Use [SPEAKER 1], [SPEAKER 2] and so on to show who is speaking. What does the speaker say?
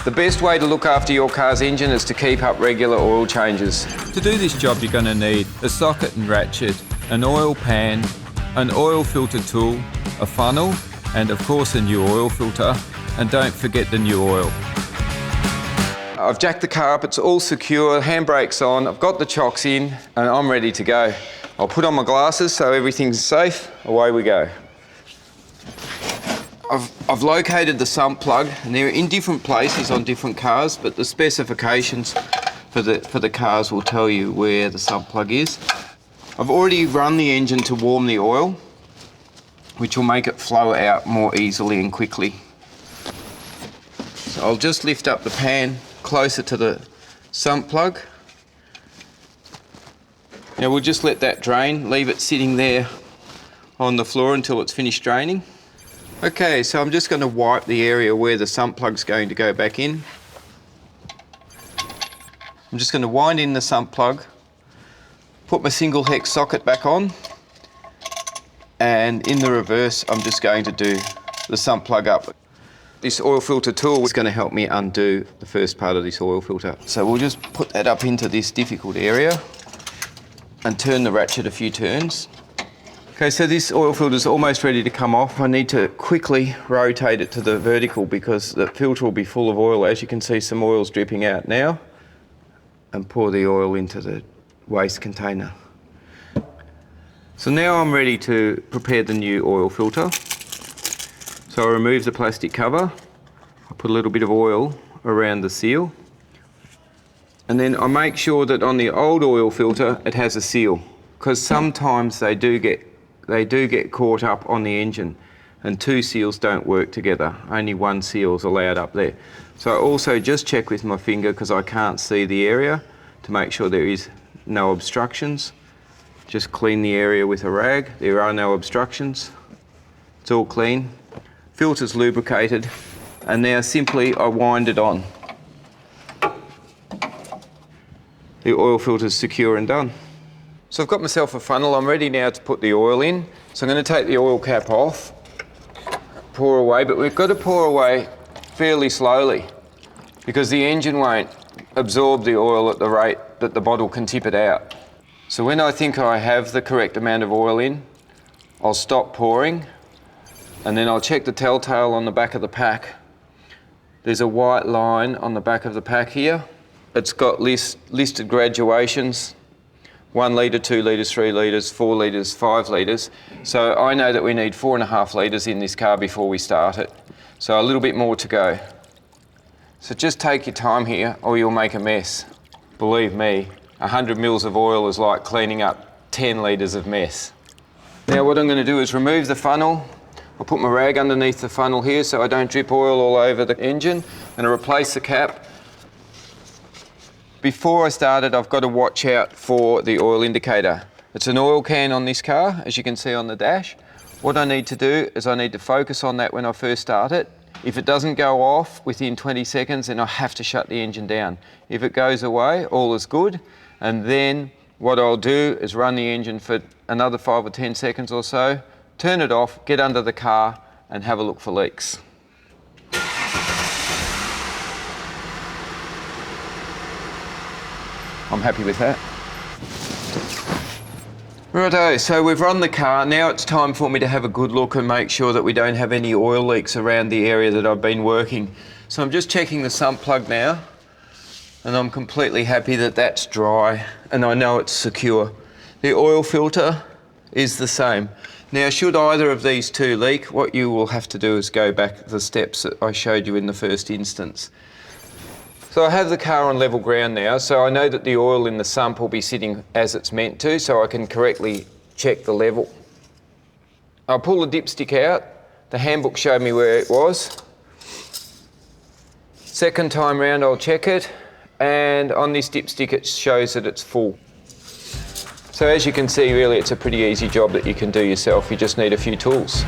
[SPEAKER 1] The best way to look after your car's engine is to keep up regular oil changes.
[SPEAKER 2] To do this job, you're going to need a socket and ratchet, an oil pan, an oil filter tool, a funnel, and of course a new oil filter. And don't forget the new oil.
[SPEAKER 1] I've jacked the car up, it's all secure, handbrake's on, I've got the chocks in, and I'm ready to go. I'll put on my glasses so everything's safe, away we go. I've located the sump plug, and they're in different places on different cars, but the specifications for the cars will tell you where the sump plug is. I've already run the engine to warm the oil, which will make it flow out more easily and quickly. So I'll just lift up the pan closer to the sump plug. Now we'll just let that drain, leave it sitting there on the floor until it's finished draining. Okay, so I'm just going to wipe the area where the sump plug's going to go back in. I'm just going to wind in the sump plug, put my single hex socket back on, and in the reverse I'm just going to do the sump plug up. This oil filter tool is going to help me undo the first part of this oil filter. So we'll just put that up into this difficult area and turn the ratchet a few turns. Okay, so this oil filter is almost ready to come off. I need to quickly rotate it to the vertical because the filter will be full of oil. As you can see, some oil's dripping out now. And pour the oil into the waste container. So now I'm ready to prepare the new oil filter. So I remove the plastic cover, I put a little bit of oil around the seal, and then I make sure that on the old oil filter it has a seal, because sometimes they do get caught up on the engine, and two seals don't work together. Only one seal is allowed up there. So I also just check with my finger, because I can't see the area, to make sure there is no obstructions. Just clean the area with a rag. There are no obstructions. It's all clean. Filter's lubricated, and now simply I wind it on. The oil filter's secure and done. So I've got myself a funnel. I'm ready now to put the oil in. So I'm going to take the oil cap off, pour away, but we've got to pour away fairly slowly because the engine won't absorb the oil at the rate that the bottle can tip it out. So when I think I have the correct amount of oil in, I'll stop pouring, and then I'll check the telltale on the back of the pack. There's a white line on the back of the pack here. It's got listed graduations, 1 litre, 2 litres, 3 litres, 4 litres, 5 litres. So I know that we need 4.5 litres in this car before we start it. So a little bit more to go. So just take your time here or you'll make a mess. Believe me, 100 mils of oil is like cleaning up 10 litres of mess. Now what I'm going to do is remove the funnel. I'll put my rag underneath the funnel here so I don't drip oil all over the engine, and I'll replace the cap. Before I start it, I've got to watch out for the oil indicator. It's an oil can on this car, as you can see on the dash. What I need to do is I need to focus on that when I first start it. If it doesn't go off within 20 seconds, then I have to shut the engine down. If it goes away, all is good. And then what I'll do is run the engine for another 5 or 10 seconds or so, turn it off, get under the car and have a look for leaks. I'm happy with that. Righto, so we've run the car. Now it's time for me to have a good look and make sure that we don't have any oil leaks around the area that I've been working. So I'm just checking the sump plug now, and I'm completely happy that that's dry and I know it's secure. The oil filter is the same. Now, should either of these two leak, what you will have to do is go back the steps that I showed you in the first instance. So I have the car on level ground now, so I know that the oil in the sump will be sitting as it's meant to, so I can correctly check the level. I'll pull the dipstick out. The handbook showed me where it was. Second time round I'll check it, and on this dipstick it shows that it's full. So as you can see, really it's a pretty easy job that you can do yourself. You just need a few tools.